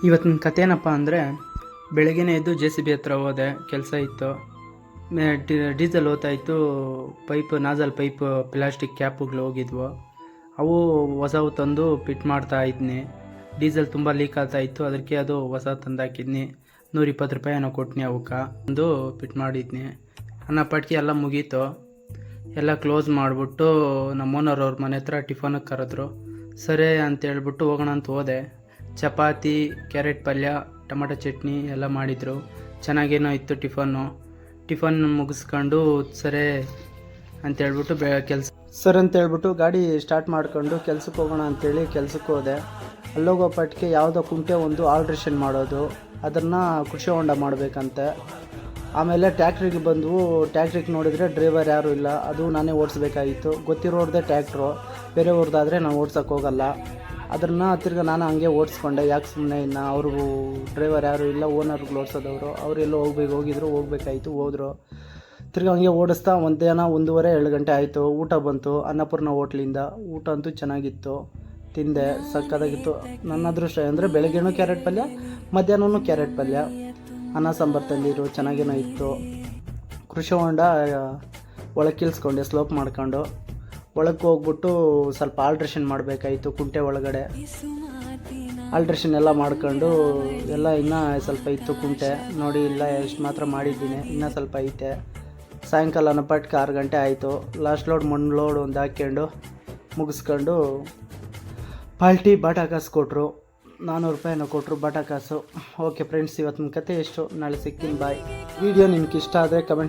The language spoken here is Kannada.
ಇವತ್ತಿನ ಕತೆ ಏನಪ್ಪ ಅಂದರೆ, ಬೆಳಗ್ಗೆನೇ ಎದ್ದು JCB ಹತ್ರ ಹೋದೆ, ಕೆಲಸ ಇತ್ತು. ಡೀಸೆಲ್ ಹೋಗ್ತಾಯಿತ್ತು, ನಾಜಲ್ ಪೈಪ್ ಪ್ಲಾಸ್ಟಿಕ್ ಕ್ಯಾಪುಗಳು ಹೋಗಿದ್ವು. ಅವು ಹೊಸವು ತಂದು ಫಿಟ್ ಮಾಡ್ತಾ ಇದ್ನಿ. ಡೀಸೆಲ್ ತುಂಬ ಲೀಕ್ ಆಗ್ತಾಯಿತ್ತು, ಅದಕ್ಕೆ ಅದು ಹೊಸ ತಂದು ಹಾಕಿದ್ನಿ. 120 ರೂಪಾಯಿ ಏನೋ ಕೊಟ್ನಿ ಅವಕ್ಕೆ. ಒಂದು ಫಿಟ್ ಮಾಡಿದ್ನಿ. ನನ್ನ ಪಟ್ಟಿ ಎಲ್ಲ ಮುಗೀತು. ಎಲ್ಲ ಕ್ಲೋಸ್ ಮಾಡಿಬಿಟ್ಟು ನಮ್ಮ ಓನರ್ ಅವ್ರ ಮನೆ ಹತ್ರ ಟಿಫನ್ಗೆ ಕರೆದ್ರು. ಸರಿ ಅಂತೇಳ್ಬಿಟ್ಟು ಹೋಗೋಣ ಅಂತ ಹೋದೆ. ಚಪಾತಿ, ಕ್ಯಾರೆಟ್ ಪಲ್ಯ, ಟೊಮಟೊ ಚಟ್ನಿ ಎಲ್ಲ ಮಾಡಿದರು. ಚೆನ್ನಾಗೇನೋ ಇತ್ತು ಟಿಫನ್ ಮುಗಿಸ್ಕೊಂಡು ಸರಿ ಅಂತೇಳ್ಬಿಟ್ಟು ಅಂತೇಳ್ಬಿಟ್ಟು ಗಾಡಿ ಸ್ಟಾರ್ಟ್ ಮಾಡ್ಕೊಂಡು ಕೆಲ್ಸಕ್ಕೆ ಹೋಗೋಣ ಅಂತೇಳಿ ಕೆಲ್ಸಕ್ಕೆ ಹೋದೆ. ಅಲ್ಲೋಗೋ ಪಟ್ಟಿಗೆ ಯಾವುದೋ ಕುಂಟೆ ಒಂದು ಆಲ್ಟ್ರೇಷನ್ ಮಾಡೋದು, ಅದನ್ನು ಕೃಷಿ ಹೊಂಡ ಮಾಡಬೇಕಂತೆ. ಆಮೇಲೆ ಟ್ಯಾಕ್ಟ್ರಿಗೆ ಬಂದವು. ಟ್ಯಾಕ್ಟ್ರಿಗೆ ನೋಡಿದರೆ ಡ್ರೈವರ್ ಯಾರೂ ಇಲ್ಲ, ಅದು ನಾನೇ ಓಡಿಸ್ಬೇಕಾಗಿತ್ತು. ಗೊತ್ತಿರೋರ್ದೇ ಟ್ಯಾಕ್ಟ್ರು, ಬೇರೆಯವ್ರದ್ದಾದರೆ ನಾನು ಓಡ್ಸೋಕ್ಕೆ ಹೋಗಲ್ಲ. ಅದನ್ನು ತಿರ್ಗಿ ನಾನು ಹಂಗೆ ಓಡಿಸ್ಕೊಂಡೆ. ಯಾಕೆ ಸುಮ್ಮನೆ ಇನ್ನು ಅವ್ರಿಗೂ ಡ್ರೈವರ್ ಯಾರೂ ಇಲ್ಲ, ಓನರ್ಗಳು ಓಡಿಸೋದವರು. ಅವರೆಲ್ಲೋ ಹೋಗಬೇಕಾಯಿತು, ಹೋದರು. ತಿರ್ಗಿ ಹಂಗೆ ಓಡಿಸ್ತಾ ಮಧ್ಯಾಹ್ನ 1:30-2 ಗಂಟೆ ಆಯಿತು. ಊಟ ಬಂತು ಅನ್ನಪೂರ್ಣ ಹೋಟ್ಲಿಂದ. ಊಟ ಅಂತೂ ಚೆನ್ನಾಗಿತ್ತು, ತಿಂದೆ, ಸಕ್ಕತ್ತಾಗಿತ್ತು. ನನ್ನ ಅದೃಷ್ಟ ಅಂದರೆ ಬೆಳಗ್ಗೆನೂ ಕ್ಯಾರೆಟ್ ಪಲ್ಯ, ಮಧ್ಯಾಹ್ನವೂ ಕ್ಯಾರೆಟ್ ಪಲ್ಯ, ಅನ್ನ ಸಾಂಬಾರು ತಂದಿರು, ಚೆನ್ನಾಗೇನೋ ಇತ್ತು. ಕೃಷಿ ಹೊಂಡ ಒಳಗೆ ಕಿಲ್ಸ್ಕೊಂಡೆ, ಸ್ಲೋಪ್ ಮಾಡ್ಕೊಂಡು ಒಳಗೆ ಹೋಗ್ಬಿಟ್ಟು ಸ್ವಲ್ಪ ಆಲ್ಟ್ರೇಷನ್ ಮಾಡಬೇಕಾಯಿತು. ಕುಂಟೆ ಒಳಗಡೆ ಆಲ್ಟ್ರೇಷನ್ ಎಲ್ಲ ಮಾಡ್ಕೊಂಡು ಎಲ್ಲ ಇನ್ನೂ ಸ್ವಲ್ಪ ಇತ್ತು ಕುಂಟೆ. ನೋಡಿ, ಇಲ್ಲ ಎಷ್ಟು ಮಾತ್ರ ಮಾಡಿದ್ದೀನಿ, ಇನ್ನೂ ಸ್ವಲ್ಪ ಐತೆ. ಸಾಯಂಕಾಲ ನಪ್ಪಟ್ಟಿಗೆ 6 ಗಂಟೆ ಆಯಿತು. ಲಾಸ್ಟ್ ಲೋಡ್ ಮಣ್ಣು ಲೋಡ್ ಒಂದು ಹಾಕ್ಕೊಂಡು ಮುಗಿಸ್ಕೊಂಡು ಪಾಲ್ಟಿ ಬಾಟಾ ಕಾಸು ಕೊಟ್ಟರು. 400 ರೂಪಾಯಿನ ಕೊಟ್ಟರು ಬಾಟಾ ಕಾಸು. ಓಕೆ ಫ್ರೆಂಡ್ಸ್, ಇವತ್ತಿನ ಕತೆ ಎಷ್ಟು, ನಾಳೆ ಸಿಗ್ತೀನಿ, ಬಾಯ್. ವಿಡಿಯೋ ನಿಮ್ಗೆ ಇಷ್ಟ ಆದರೆ ಕಮೆಂಟ್